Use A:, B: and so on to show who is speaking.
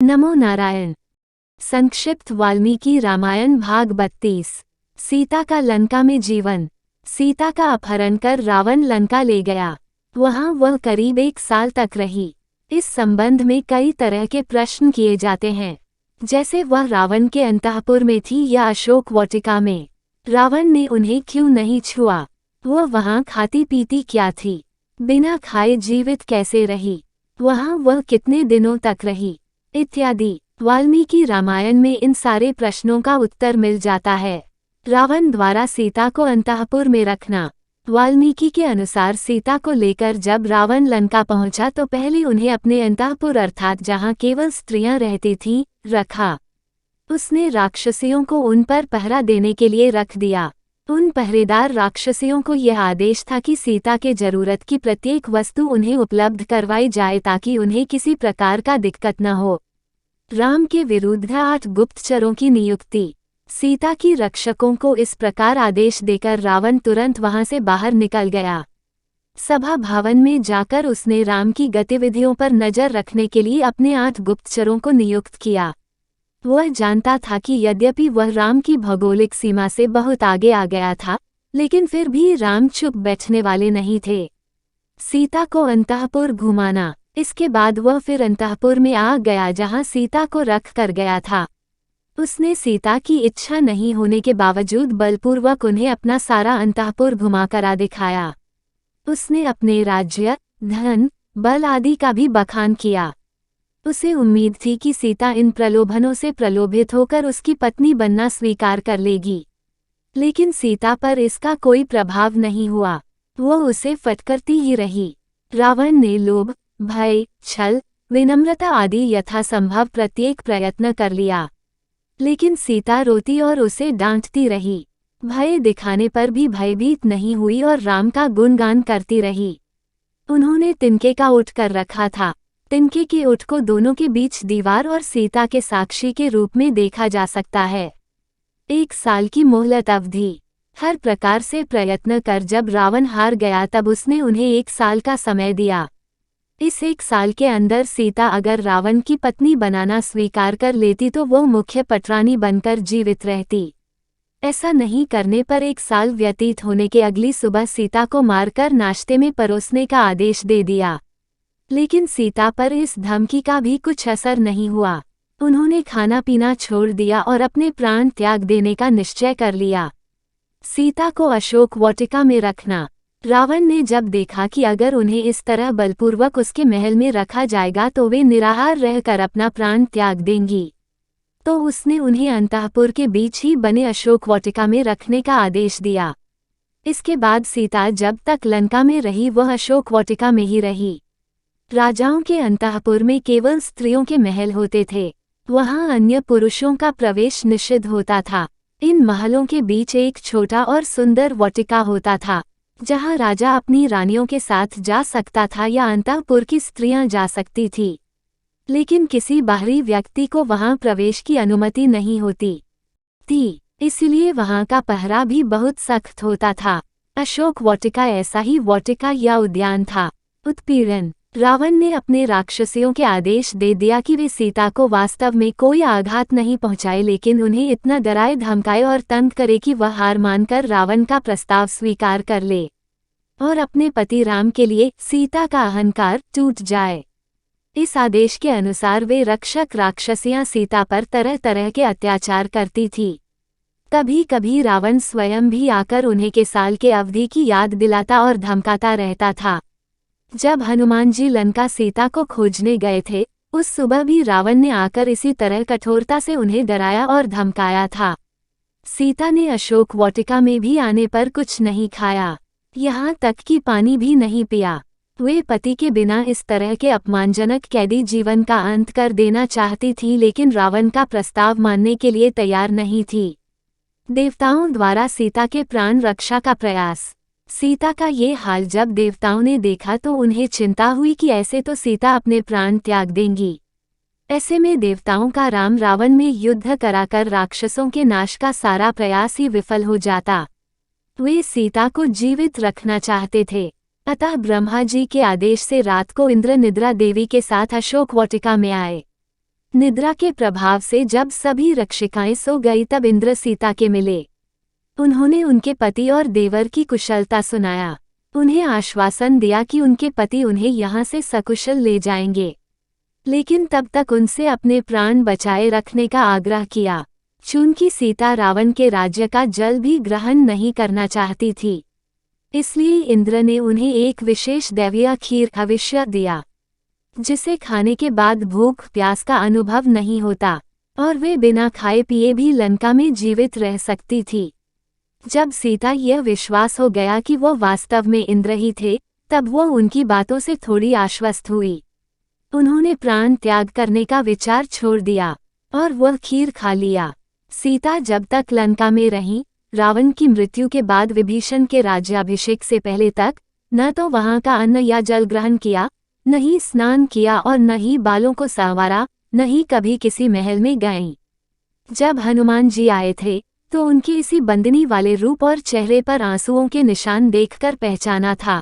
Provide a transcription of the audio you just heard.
A: नमो नारायण। संक्षिप्त वाल्मीकि रामायण भाग 32। सीता का लंका में जीवन। सीता का अपहरण कर रावण लंका ले गया। वहां वह करीब 1 साल तक रही। इस संबंध में कई तरह के प्रश्न किए जाते हैं, जैसे वह रावण के अंतःपुर में थी या अशोक वाटिका में। रावण ने उन्हें क्यों नहीं छुआ? वह वहां खाती पीती क्या थी? बिना खाए जीवित कैसे रही? वहां वह कितने दिनों तक रही? इत्यादि। वाल्मीकि रामायण में इन सारे प्रश्नों का उत्तर मिल जाता है। रावण द्वारा सीता को अंतःपुर में रखना। वाल्मीकि के अनुसार सीता को लेकर जब रावण लंका पहुंचा तो पहले उन्हें अपने अंतःपुर अर्थात जहां केवल स्त्रियां रहती थीं, रखा। उसने राक्षसियों को उन पर पहरा देने के लिए रख दिया। उन पहरेदार राक्षसियों को यह आदेश था कि सीता के जरूरत की प्रत्येक वस्तु उन्हें उपलब्ध करवाई जाए ताकि उन्हें किसी प्रकार का दिक्कत न हो। राम के विरुद्ध 8 गुप्तचरों की नियुक्ति। सीता की रक्षकों को इस प्रकार आदेश देकर रावण तुरंत वहां से बाहर निकल गया। सभा भवन में जाकर उसने राम की गतिविधियों पर नजर रखने के लिए अपने 8 गुप्तचरों को नियुक्त किया। वह जानता था कि यद्यपि वह राम की भौगोलिक सीमा से बहुत आगे आ गया था, लेकिन फिर भी राम चुप बैठने वाले नहीं थे। सीता को अंतःपुर घुमाना। इसके बाद वह फिर अंतःपुर में आ गया जहां सीता को रख कर गया था। उसने सीता की इच्छा नहीं होने के बावजूद बलपूर्वक उन्हें अपना सारा अंतःपुर घुमाकर दिखाया। उसने अपने राज्य, धन, बल आदि का भी बखान किया। उसे उम्मीद थी कि सीता इन प्रलोभनों से प्रलोभित होकर उसकी पत्नी बनना स्वीकार कर लेगी, लेकिन सीता पर इसका कोई प्रभाव नहीं हुआ। वह उसे फटकारती ही रही। रावण ने लोभ, भय, छल, विनम्रता आदि यथासंभव प्रत्येक प्रयत्न कर लिया, लेकिन सीता रोती और उसे डांटती रही। भय दिखाने पर भी भयभीत नहीं हुई और राम का गुणगान करती रही। उन्होंने तिनके का ऊँट कर रखा था। तिनके के ऊँट को दोनों के बीच दीवार और सीता के साक्षी के रूप में देखा जा सकता है। 1 साल की मोहलत अवधि। हर प्रकार से प्रयत्न कर जब रावण हार गया तब उसने उन्हें 1 साल का समय दिया। इस 1 साल के अंदर सीता अगर रावण की पत्नी बनाना स्वीकार कर लेती तो वो मुख्य पटरानी बनकर जीवित रहती। ऐसा नहीं करने पर 1 साल व्यतीत होने के अगली सुबह सीता को मारकर नाश्ते में परोसने का आदेश दे दिया। लेकिन सीता पर इस धमकी का भी कुछ असर नहीं हुआ। उन्होंने खाना पीना छोड़ दिया और अपने प्राण त्याग देने का निश्चय कर लिया। सीता को अशोक वाटिका में रखना। रावण ने जब देखा कि अगर उन्हें इस तरह बलपूर्वक उसके महल में रखा जाएगा तो वे निराहार रहकर अपना प्राण त्याग देंगी, तो उसने उन्हें अंतःपुर के बीच ही बने अशोक वाटिका में रखने का आदेश दिया। इसके बाद सीता जब तक लंका में रही वह अशोक वाटिका में ही रही। राजाओं के अंतःपुर में केवल स्त्रियों के महल होते थे। वहां अन्य पुरुषों का प्रवेश निषिद्ध होता था। इन महलों के बीच एक छोटा और सुंदर वाटिका होता था, जहां राजा अपनी रानियों के साथ जा सकता था या अंतःपुर की स्त्रियां जा सकती थी, लेकिन किसी बाहरी व्यक्ति को वहां प्रवेश की अनुमति नहीं होती थी। इसलिए वहां का पहरा भी बहुत सख्त होता था। अशोक वाटिका ऐसा ही वाटिका या उद्यान था। उत्पीड़न। रावण ने अपने राक्षसियों के आदेश दे दिया कि वे सीता को वास्तव में कोई आघात नहीं पहुंचाए, लेकिन उन्हें इतना डराए धमकाए और तंग करे कि वह हार मानकर रावण का प्रस्ताव स्वीकार कर ले और अपने पति राम के लिए सीता का अहंकार टूट जाए। इस आदेश के अनुसार वे रक्षक राक्षसियां सीता पर तरह तरह के अत्याचार करती थी। कभी कभी रावण स्वयं भी आकर उन्हें के साल के अवधि की याद दिलाता और धमकाता रहता था। जब हनुमान जी लंका सीता को खोजने गए थे, उस सुबह भी रावण ने आकर इसी तरह कठोरता से उन्हें डराया और धमकाया था। सीता ने अशोक वाटिका में भी आने पर कुछ नहीं खाया, यहाँ तक कि पानी भी नहीं पिया। वे पति के बिना इस तरह के अपमानजनक कैदी जीवन का अंत कर देना चाहती थी, लेकिन रावण का प्रस्ताव मानने के लिए तैयार नहीं थी। देवताओं द्वारा सीता के प्राण रक्षा का प्रयास। सीता का ये हाल जब देवताओं ने देखा तो उन्हें चिंता हुई कि ऐसे तो सीता अपने प्राण त्याग देंगी। ऐसे में देवताओं का राम रावण में युद्ध कराकर राक्षसों के नाश का सारा प्रयास ही विफल हो जाता। वे सीता को जीवित रखना चाहते थे। अतः ब्रह्मा जी के आदेश से रात को इंद्र निद्रा देवी के साथ अशोक वाटिका में आए। निद्रा के प्रभाव से जब सभी रक्षिकाएं सो गई तब इंद्र सीता के मिले। उन्होंने उनके पति और देवर की कुशलता सुनाया। उन्हें आश्वासन दिया कि उनके पति उन्हें यहाँ से सकुशल ले जाएंगे, लेकिन तब तक उनसे अपने प्राण बचाए रखने का आग्रह किया। चूंकि सीता रावण के राज्य का जल भी ग्रहण नहीं करना चाहती थी, इसलिए इंद्र ने उन्हें एक विशेष दैवीय खीर अवश्य दिया, जिसे खाने के बाद भूख प्यास का अनुभव नहीं होता और वे बिना खाए पिए भी लंका में जीवित रह सकती थी। जब सीता यह विश्वास हो गया कि वो वास्तव में इंद्र ही थे, तब वो उनकी बातों से थोड़ी आश्वस्त हुई। उन्होंने प्राण त्याग करने का विचार छोड़ दिया और वह खीर खा लिया। सीता जब तक लंका में रहीं, रावण की मृत्यु के बाद विभीषण के राज्याभिषेक से पहले तक न तो वहां का अन्न या जल ग्रहण किया, न ही स्नान किया और न ही बालों को संवारा, न ही कभी किसी महल में गईं। जब हनुमान जी आए थे तो उनके इसी बंदनी वाले रूप और चेहरे पर आंसुओं के निशान देखकर पहचाना था